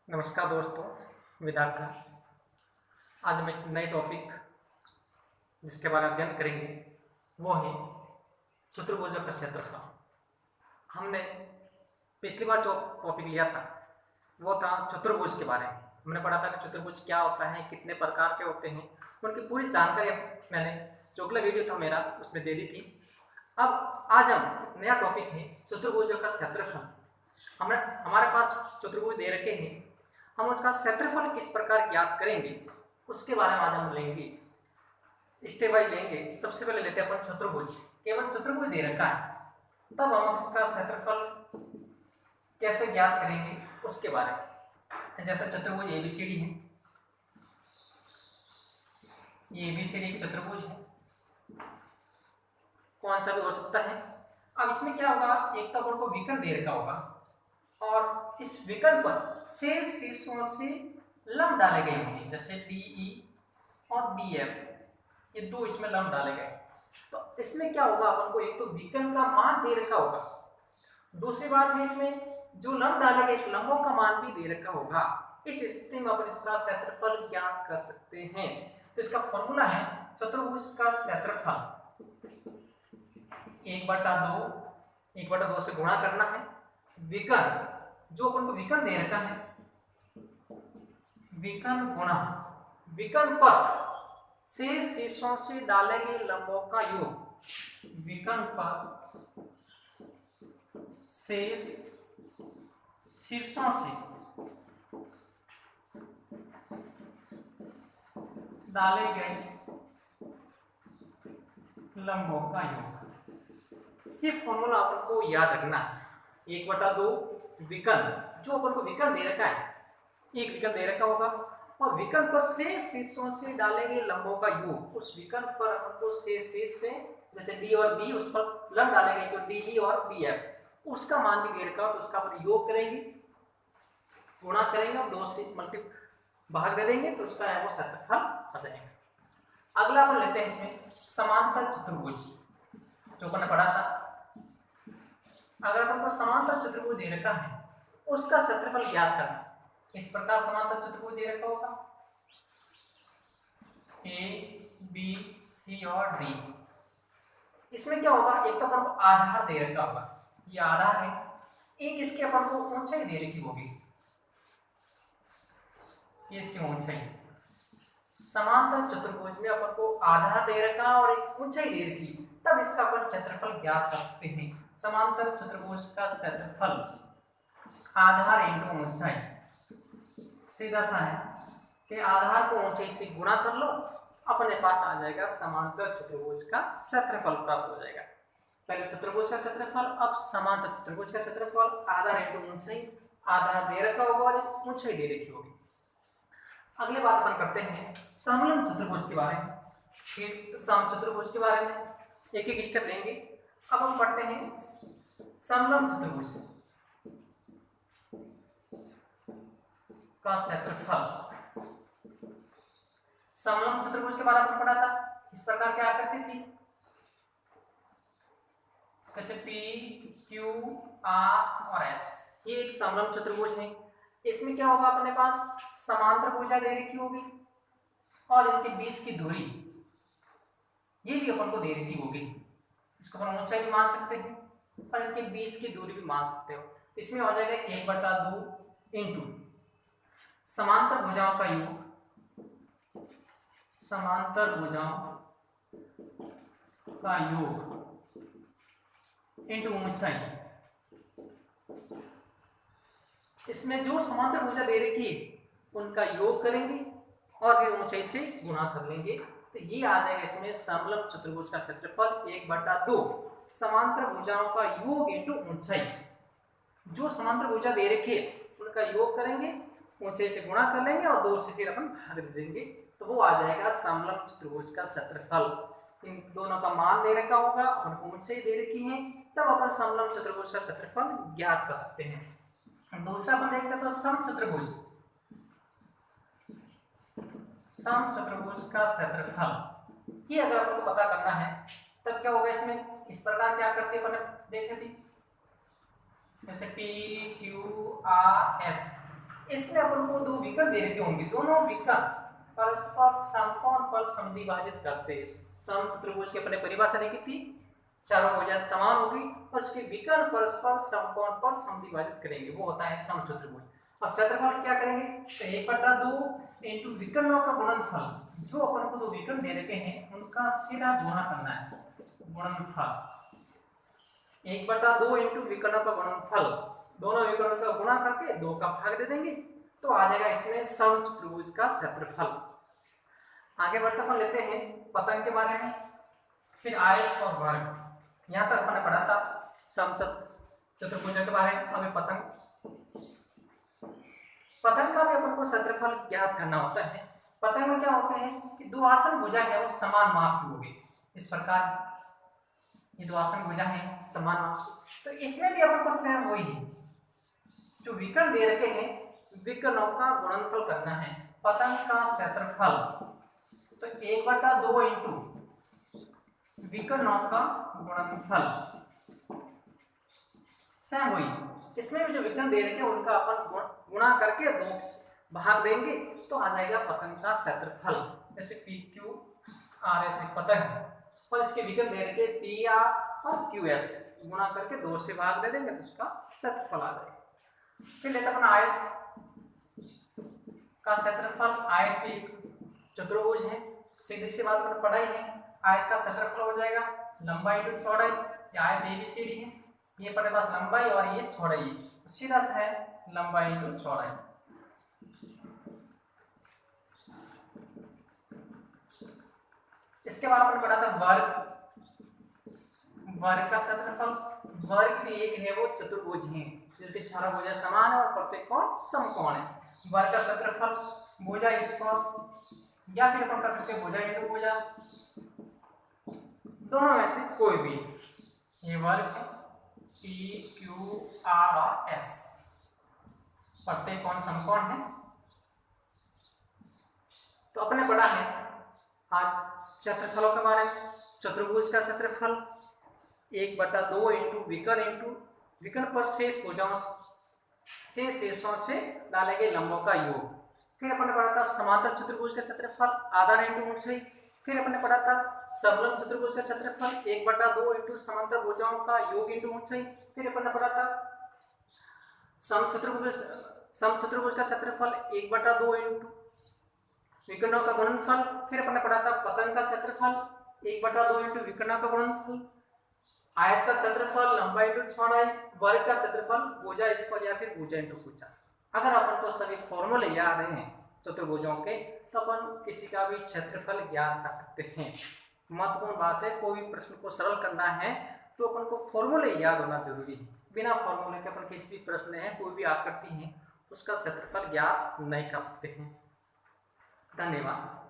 नमस्कार दोस्तों, विद्यार्थी। आज हम एक नए टॉपिक जिसके बारे में अध्ययन करेंगे वो है चतुर्भुजों का क्षेत्रफल। हमने पिछली बार जो टॉपिक लिया था वो था चतुर्भुज के बारे में। हमने पढ़ा था कि चतुर्भुज क्या होता है, कितने प्रकार के होते हैं, उनकी पूरी जानकारी मैंने जो अगला वीडियो था मेरा उसमें दे दी थी। अब आज हम नया टॉपिक है चतुर्भुजों का क्षेत्रफल। हमारे पास चतुर्भुज दे रखे हैं, हम उसका क्षेत्रफल किस प्रकार ज्ञात करेंगे उसके बारे में आज हम लेंगे, स्टेप बाय लेंगे। सबसे पहले लेते हैं अपन चतुर्भुज। केवल चतुर्भुज दे रखा है, तब हम उसका क्षेत्रफल कैसे ज्ञात करेंगे उसके बारे में। जैसे चतुर्भुज एबीसीडी है, ये एबीसीडी की चतुर्भुज है, कौन सा भी हो सकता है। अब इसमें क्या होगा, एक तो अपन को विकर्ण दे रखा होगा और इस विकर्ण पर शेष शीर्षों से लंब डाले गए होंगे, जैसे DE और DF, ये दो इसमें लंब डाले गए। तो इसमें क्या होगा, अपन को एक तो विकर्ण का मान दे रखा होगा, दूसरी बात है इसमें जो लंब डाले गए इस लंबों का मान भी दे रखा होगा। इस स्थिति में अपन इसका क्षेत्रफल ज्ञात कर सकते हैं। तो इसका फॉर्मूला है चतुर्भुज का क्षेत्रफल 1/2 से गुणा करना है। विकर्ण जो अपन को विकर्ण दे रखा है, विकर्ण गुणा विकर्ण पर शेष शीर्षों से डाले गए लंबों का योग। विकर्ण पर शेष शीर्षों से डाले गए लंबों का योग। ये फॉर्मूला अपन को याद रखना है। 1/2 विकर्ण जो अपन को विकर्ण दे रखा है, एक विकर्ण दे रखा होगा और विकर्ण पर शेष शीर्षों से डाले गए लंबों का योग। उस विकर्ण पर अपन को शेष में जैसे D और B उस पर लंब डाले गए, तो DE और DF उसका मान भी दे रखा हो, तो उसका अपन योग करेंगे, गुणा करेंगे और 2 से भाग दे देंगे, तो उसका है वो क्षेत्रफल आ जाएगा। अगला अपन लेते हैं इसमें समांतर चतुर्भुज, जो अपन ने पढ़ा था। अगर अपन को समांतर चतुर्भुज दे रखा है उसका क्षेत्रफल ज्ञात करना। इस प्रकार समांतर चतुर्भुज दे रखा होगा A, B, C और D। इसमें क्या होगा, एक तो अपन को आधार दे रखा होगा, ये आधार है, एक इसके अपन को ऊंचाई दे रखी होगी, ये इसकी ऊंचाई। समांतर चतुर्भुज में अपन को आधार दे रखा और एक ऊंचाई दे रखी, तब इसका अपन क्षेत्रफल ज्ञात कर सकते हैं। समांतर चतुर्भुज का क्षेत्रफल आधार इंटू ऊंचाई, सीधा सा है कि आधार को ऊंचाई से गुणा कर लो, अपने पास आ जाएगा समांतर चतुर्भुज का क्षेत्रफल प्राप्त हो जाएगा। पहले चतुर्भुज का क्षेत्रफल, अब समांतर चतुर्भुज का क्षेत्रफल। आधार इंटू ऊंचाई, आधार दे रखा होगा और ऊंचाई दे रखी होगी। अगली बात अपन करते हैं समलंब चतुर्भुज के बारे में। फिर समचतुर्भुज के बारे में एक एक स्टेप लेंगे। अब हम पढ़ते हैं समलंब चतुर्भुज का क्षेत्रफल। समलंब चतुर्भुज के बारे में पढ़ा था, इस प्रकार क्या करती थी, जैसे P, Q, R और S, ये एक समलंब चतुर्भुज है। इसमें क्या होगा, अपने पास समांतर भुजा दे रखी होगी और इनके बीच की दूरी ये भी अपन को दे रखी होगी। इसको अपन ऊंचाई भी मान सकते हैं और इनके बीच की दूरी भी मान सकते हो। इसमें हो जाएगा 1/2 इंटू समांतर भुजाओं का योग, समांतर भुजाओं का योग इंटू ऊंचाई। इसमें जो समांतर भुजा दे रखी है उनका योग करेंगे और फिर ऊंचाई से गुणा कर लेंगे, तो ये आ जाएगा इसमें समलंब चतुर्भुज का क्षेत्रफल 1/2 समांतर भुजाओं का योग इंटू ऊंचाई। जो समांतर भुजा दे रखी है उनका योग करेंगे, ऊंचाई से गुणा कर लेंगे और 2 से फिर अपन भाग दे देंगे, तो वो आ जाएगा समलंब चतुर्भुज का क्षेत्रफल। इन दोनों का मान दे रखा होगा और ऊंचाई दे रखी है, तब अपन समलंब चतुर्भुज का क्षेत्रफल ज्ञात कर सकते हैं। दूसरा अपन देखते हैं तो समचतुर्भुज, समचतुर्भुज का क्षेत्रफल। ये अगर अपन को पता करना है तब क्या होगा, इसमें इस प्रकार क्या करते हैं अपन देखे थे, जैसे P, Q, R, S इसमें अपन को दो विकर्ण दे रखे होंगे, दोनों विकर्ण परस्पर समकोण पर समद्विभाजित करते हैं। समचतुर्भुज की अपने परिभाषा देखी थी, चारों भुजाएं समान होगी और उसके विकर्ण परस्पर समकोण पर समद्विभाजित करेंगे, वो होता है समचतुर्भुज। अब क्षेत्रफल क्या करेंगे, तो 1/2 इंटू विकर्णों का गुणनफल, जो अपन को दो विकर्ण दे रखे हैं उनका सीधा गुणा करना है, गुणनफल 1/2 इंटू विकर्णों का गुणनफल, दोनों विकर्णों का गुणा करके 2 का भाग दे देंगे तो आ जाएगा इसमें समचतुर्भुज का क्षेत्रफल। आगे बढ़ते अपन लेते हैं पतंग के बारे में, फिर आयत और वर्ग। यहाँ तक हमने पढ़ा था समचतुर्भुज के बारे में। अभी पतंग का भी अपन को क्षेत्रफल ज्ञात करना होता है। पतंग में क्या होते हैं कि दो आसन भुजा है वो समान माप की होगी, इस प्रकार ये दो आसन भुजा है समान माप की। तो इसमें भी अपन को सेम वही है, जो विकर्ण दे रखे हैं विकर्णों का गुणनफल करना है। पतंग का क्षेत्रफल तो 1/2 इंटू विकर्णों का गुणनफल, सेम वही। इसमें भी जो विकर्ण दे रखे हैं उनका अपन गुणा करके 2 भाग देंगे तो आ जाएगा पतंग का क्षेत्रफल। जैसे PQR ऐसे पतंग और इसके विकर्ण दे रखे PR और QS, गुणा करके 2 से भाग दे देंगे तो उसका क्षेत्रफल आ जाएगा। फिर लेते अपन आयत का क्षेत्रफल। आयत भी चतुर्भुज है, सीधी सी बात पर पढ़ाई है। आयत का क्षेत्रफल हो जाएगा लंबाई इंटू चौड़ाई, ये आयत ABCD है, ये अपने पास लंबाई और ये चौड़ाई है, तो सीधा सा है लंबाई इंटू चौड़ाई। इसके बाद अपन पढ़ा था वर्ग। वर्ग का क्षेत्रफल, वर्ग भी एक है वो चतुर्भुज है जिसके चारों भुजा समान है और प्रत्येक कोण समकोण है। वर्ग का क्षेत्रफल भुजा स्क्वायर या फिर अपन कर सकते हैं भुजा इंटू भुजा, दोनों में से कोई भी। ये वर्ग है PQR और S, प्रत्येक कोण समकोण है। तो अपने पढ़ा है आज क्षेत्रफलों के बारे में। चतुर्भुज का क्षेत्रफल 1/2 इंटू विकर्ण पर शेष भुजाओं से शेषों से डाले गए लंबों का योग। फिर अपन ने पढ़ा था समांतर चतुर्भुज का क्षेत्रफल आधार इंटू ऊंचाई। फिर अपन ने पढ़ा था समलंब चतुर्भुज का क्षेत्रफल 1/2 इंटू समांतर भुजाओं का योग इंटू ऊंचाई। फिर अपन ने पढ़ा था समचतुर्भुज का क्षेत्रफल 1/2 इंटू विकर्णों का गुणनफल। फिर अपन ने पढ़ा था पतंग का क्षेत्रफल 1/2 इंटू विकर्णों का गुणनफल। आयत का क्षेत्रफल लंबाई इंटू चौड़ाई। वर्ग का क्षेत्रफल भुजा स्क्वायर या फिर भुजा इंटू भुजा। अगर अपन को सभी फॉर्मूले याद हैं चतुर्भुजों के तो अपन किसी का भी क्षेत्रफल ज्ञात कर सकते हैं। महत्वपूर्ण बात है, कोई भी प्रश्न को सरल करना है तो अपन को फॉर्मूले याद होना जरूरी है। बिना फॉर्मूले के अपन किसी भी प्रश्न है कोई भी आकृति है उसका क्षेत्रफल ज्ञात नहीं कर सकते हैं। धन्यवाद।